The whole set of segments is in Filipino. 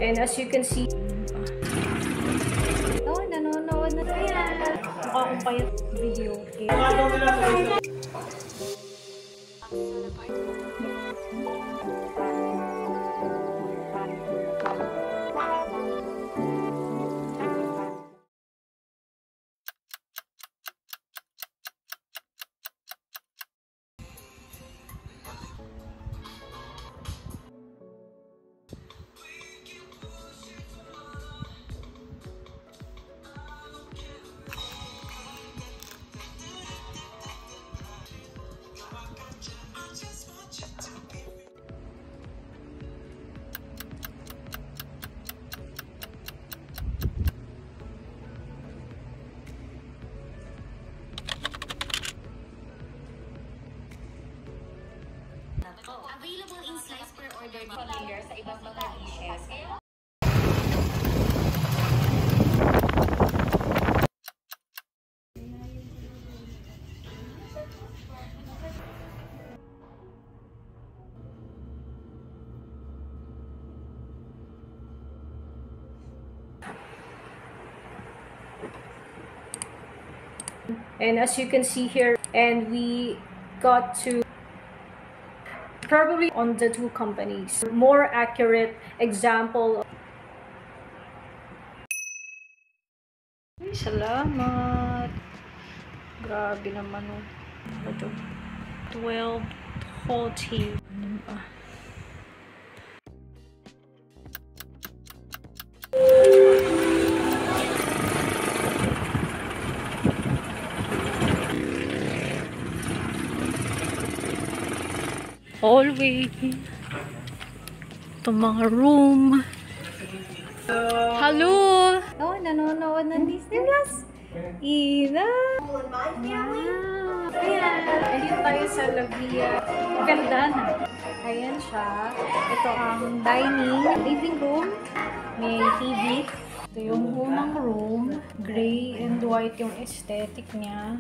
And as you can see, nanonood na yan. Mukha akong payat video. Okay. Available in slice per order familiar sa ibang mga dishes. And as you can see here, and we got to probably on the two companies more accurate example. Ay, salamat. Grabe naman oh. Ito 12.40. Ano ba? Hallway. Itong mga room. Hello! Oh, nanonood ng Disney Plus. Ina! Wow! Ayan. Ayan tayo sa Lavia Verdana. Ayan siya. Ito ang dining, living room. May TV. Ito yung unang room. Gray and white yung aesthetic niya.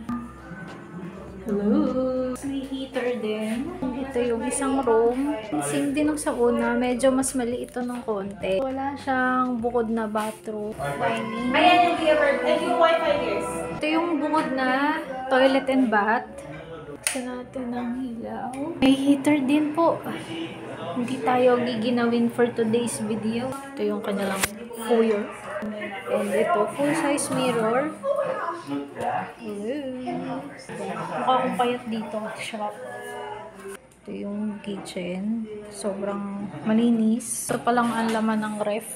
Hello! May heater din. Ito yung isang room. Same din nung sa una. Medyo mas maliit ito ng konti. Wala siyang bukod na bathroom. Whining. Ayan yung giver. And yung wifi is? Ito yung bukod na toilet and bath. Gusto natin ng ilaw. May heater din po. Hindi tayo giginawin for today's video. Ito yung kanilang foyer. And ito, full-size mirror. Hello. Mukha akong payat dito. Shop. Ito yung kitchen. Sobrang malinis. Ito palang ang laman ng ref.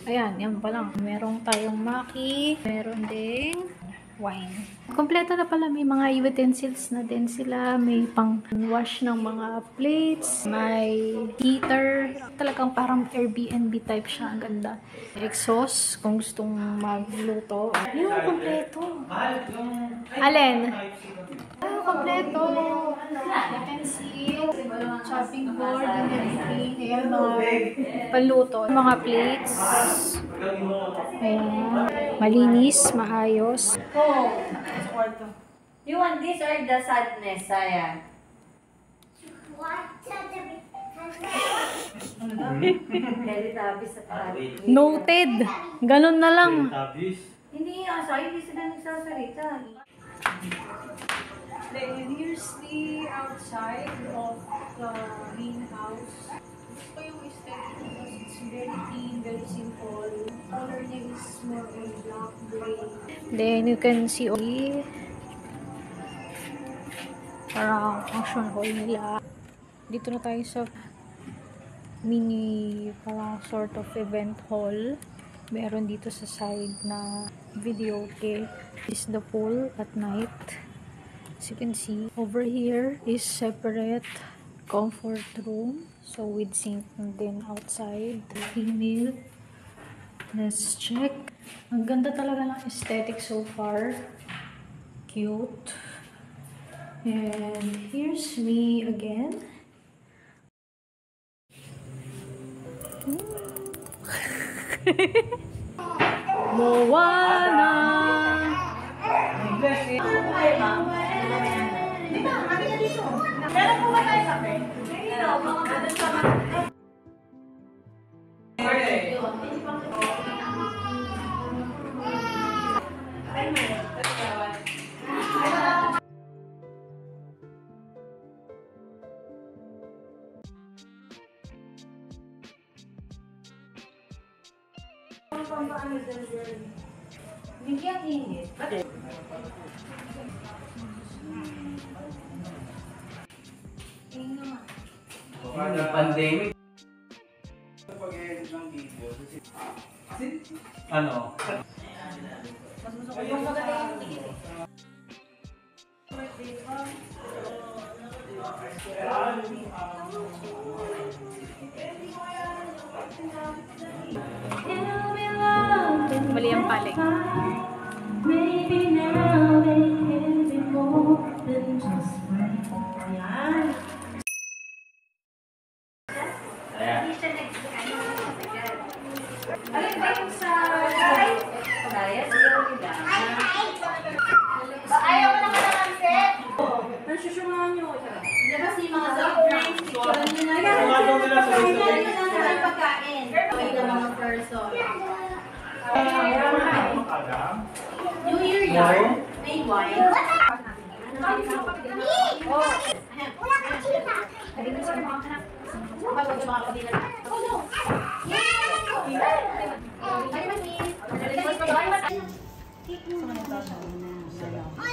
Ayan, yan palang. Meron tayong maki. Meron ding wine. Kompleto na pala. May mga utensils na din sila. May pang wash ng mga plates. May heater. Talagang parang Airbnb type siya. Ang ganda. Exhaust kung gustong magluto. Yung kompleto. Alin? Ah, kompleto. Utensil. Chopping board and everything. Ayan, mga paluto. Mga plates. Ayan. Malinis, maayos. You want this or the sadness, Saya? Noted. Ganun na lang. Hindi, hindi sila nagsasalita. Then here's the outside of the main house. Ito yung aesthetic because it's very clean, very simple. Color niya is more on black, gray. Then you can see parang function hall nila. Dito na tayo sa mini parang sort of event hall. Meron dito sa side na video okay. This is the pool at night. As you can see, over here is separate comfort room. So with sink din outside. Female. Let's check. Ang ganda talaga ng aesthetic so far. Cute. And here's me again. Moana! Meron po ba tayo sa akin? Bigyan init. Pandemic. Ano? Mali ang paling. Maybe now they can be more than just friends. Alin ba yung sa diet? Ayaw mo naman ng set. Nasusungan nyo. Labas yung mga soft drinks. Picturean nyo na yan. Ang pagkain. May na mga person. New Year yan. May wine. Wala ka chika!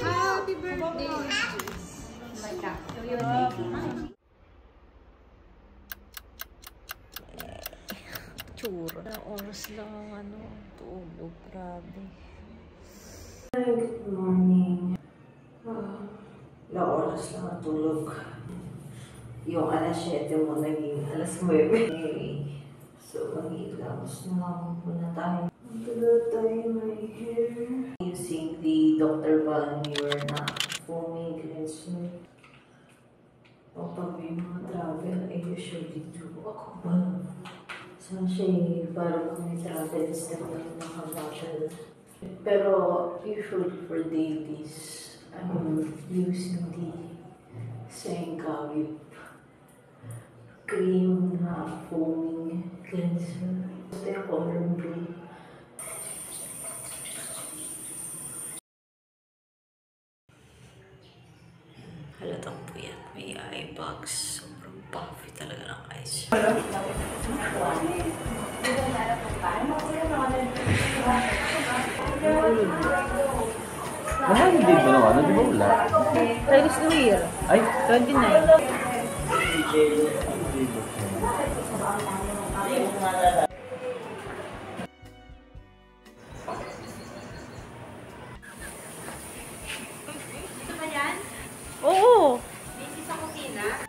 Happy birthday! Tsura. Na oras lang ang ano, tulog. Grabe. Good morning. Ilang oras lang ang tulog. Yung alas 7 mo naging alas 9. So, mag-iilamos na lang muna tayo. Magdala tayo my hair. Using the Dr. Balmure na foaming cleanser. O pag may mga travel, I usually do ako ba? Saan siya para kung may travel instead of naka-bottle. Pero usually for dailies, I'm using the Senkawi cream na foaming cleanser. Ito yung color blue. Halatang puyat. May eye bags. Sobrang puffy talaga ng eyes. Wala hindi ba naman? Di ba wala? Chinese New Year. Ay! 29. Oo! Busy sa kusina.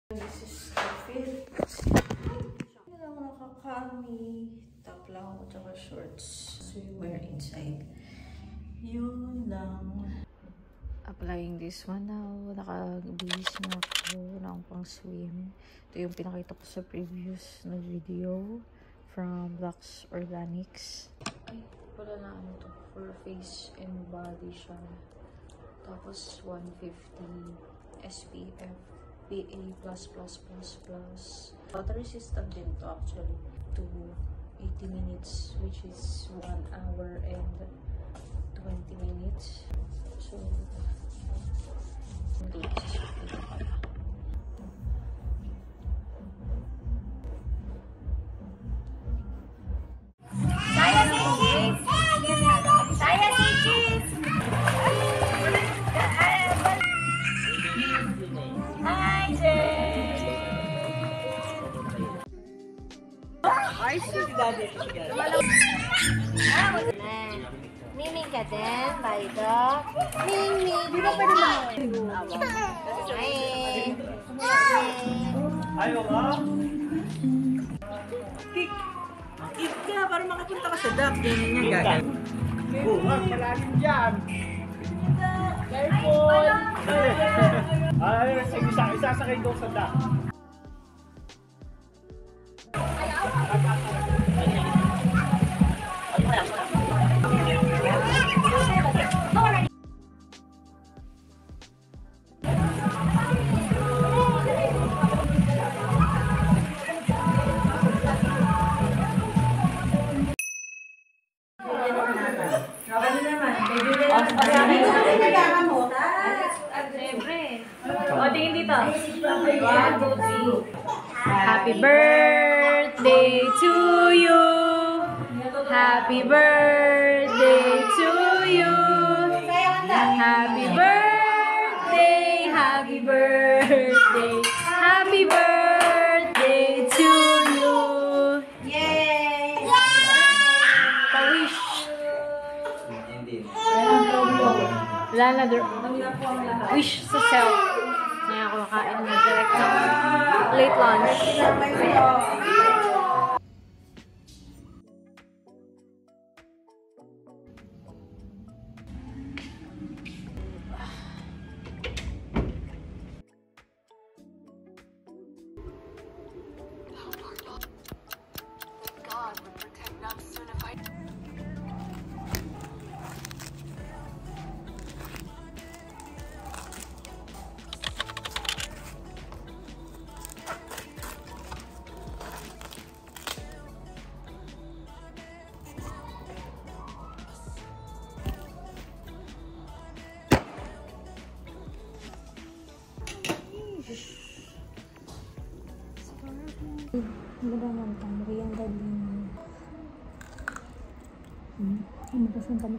This is the fit. Hindi lang ako nakakami. Top lang ako tsaka shorts. Swimwear inside. Yun lang. Applying this one now. Nakabihis na ako ng pang swim. Ito yung pinakita ko sa previous na video from Lux Organics. Ay, wala na ano to. For face and body siya. Tapos 150 SPF. PA++++. Water resistant din to actually. To 80 minutes, which is 1 hour and 20 minutes. So, Saya si cheese! Saya si cheese! Hi, Jay! Miming ka din, by the Miming! Di ba pwede lang? Hi! Ayaw ka? Eat ka para makapunta ka sa dock. Ganyan yung gagawin. Buhang malalim dyan! Careful! Ay, isasakay daw sa dock. Happy birthday to you. Happy birthday to you. Happy birthday, happy birthday, happy birthday to you. Yay! Pa-wish. Wala na, wish sa self. Kaya ako makain na direct ng late lunch. Magandang tanong, merienda din. Ano ba kami